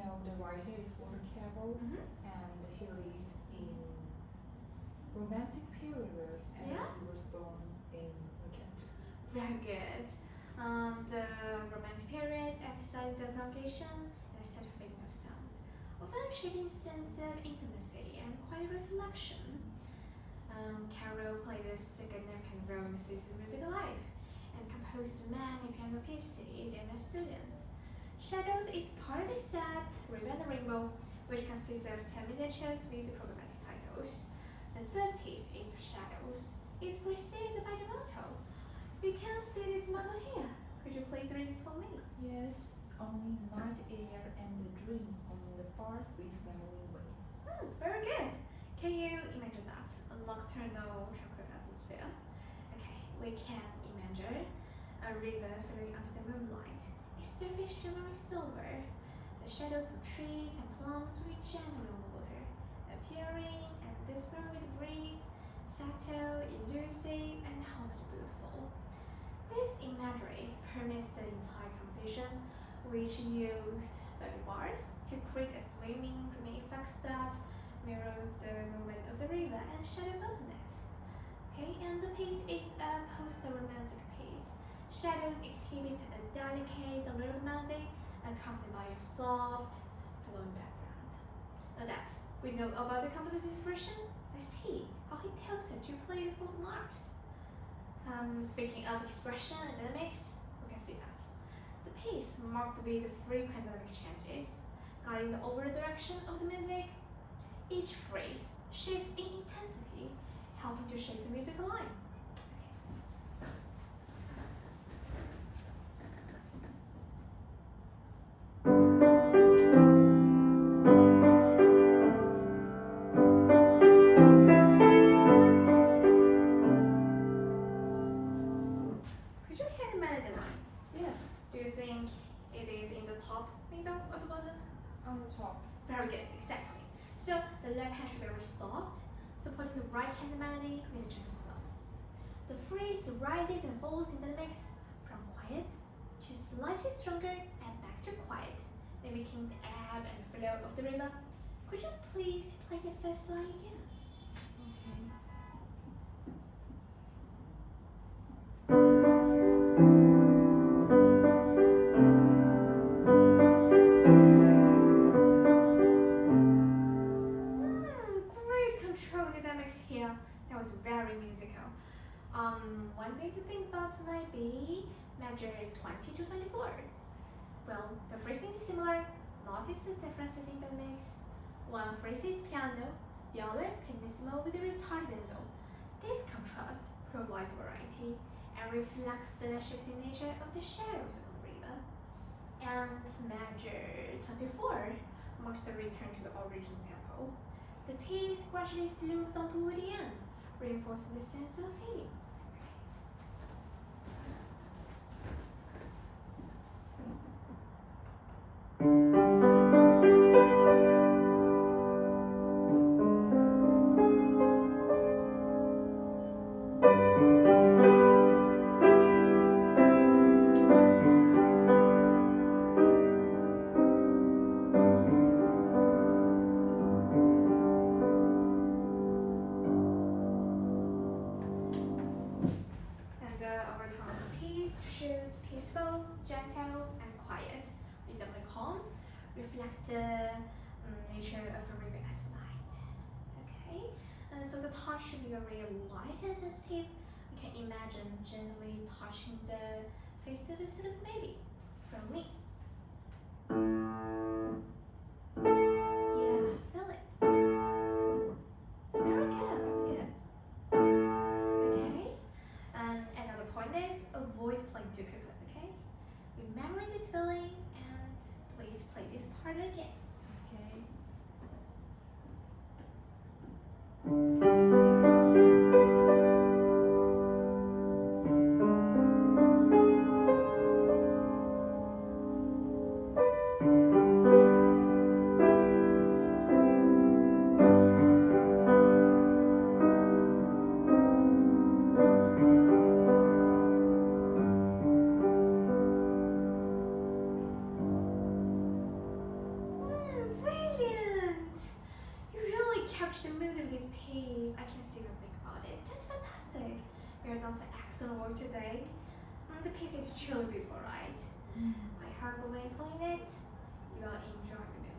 know the writer is Carroll, Mm-hmm. and he lived in romantic period, and Yeah. he was born in Manchester. Very good. The Romantic period emphasized the prolongation and a set of feeling of sound, often shaping sense of intimacy and quiet reflection. Carroll played a significant role in the city's musical life and composed many piano pieces and students. Shadows is part of the set River and the Rainbow, which consists of 10 miniatures with problematic titles. The third piece is Shadows. It's preceded by the motto. You can see this motto here. Could you please read it for me? Yes, only night air and the dream on the far Swiss memory way. Very good. Can you imagine that? A nocturnal, tranquil atmosphere. Okay, we can imagine a river flowing under the moonlight, a surface shimmering silver, the shadows of trees and plums with gentle on the water, appearing and differing with the breeze, subtle, elusive, and haunted beautiful. This imagery permits the entire composition, which use the bars to create a swimming, dreamy effect that mirrors the movement of the river and shadows on it. Okay, and the piece is a post-romantic piece. Shadows exhibit a delicate, alluring melody accompanied by a soft, flowing background. Now that we know about the composer's inspiration, let's see how he tells it to play the full marks. Speaking of expression and dynamics, we can see that the piece marked with frequent dynamic changes, guiding the overall direction of the music. Each phrase shifts in intensity, helping to shape the musical line. Could you hear the melody line? Yes, Do you think it is in the top, middle, or the bottom? on the top. Very good, exactly. So the left hand should be very soft, supporting the right hand's melody with the gentle swells. The phrase rises and falls in the mix from quiet to slightly stronger and back to quiet, mimicking the ebb and flow of the river. Could you please play the first line again? Okay. Great control dynamics here. That was very musical. One thing to think about might be measure 20 to 24. Well, the phrasing is similar. Notice the differences in the mix. One phrase is piano, the other pianissimo with a ritardando. This contrast provides variety and reflects the shifting nature of the shadows on the river. And measure 24 marks the return to the original tempo. The piece gradually slows down toward the end, reinforcing the sense of feeling. And the overtone of the piece should peaceful, gentle, and quiet, reasonably calm, reflect the nature of a river at night. Okay, and so the touch should be very light and sensitive. You can imagine gently touching the face of a sleeping baby. From me. Yeah, feel it. Very good. Okay. And another point is avoid playing too quickly, okay? Remember this feeling and please play this part again. Okay. on work today. The PC is chilly before, right? I hope when playing it, you will enjoy the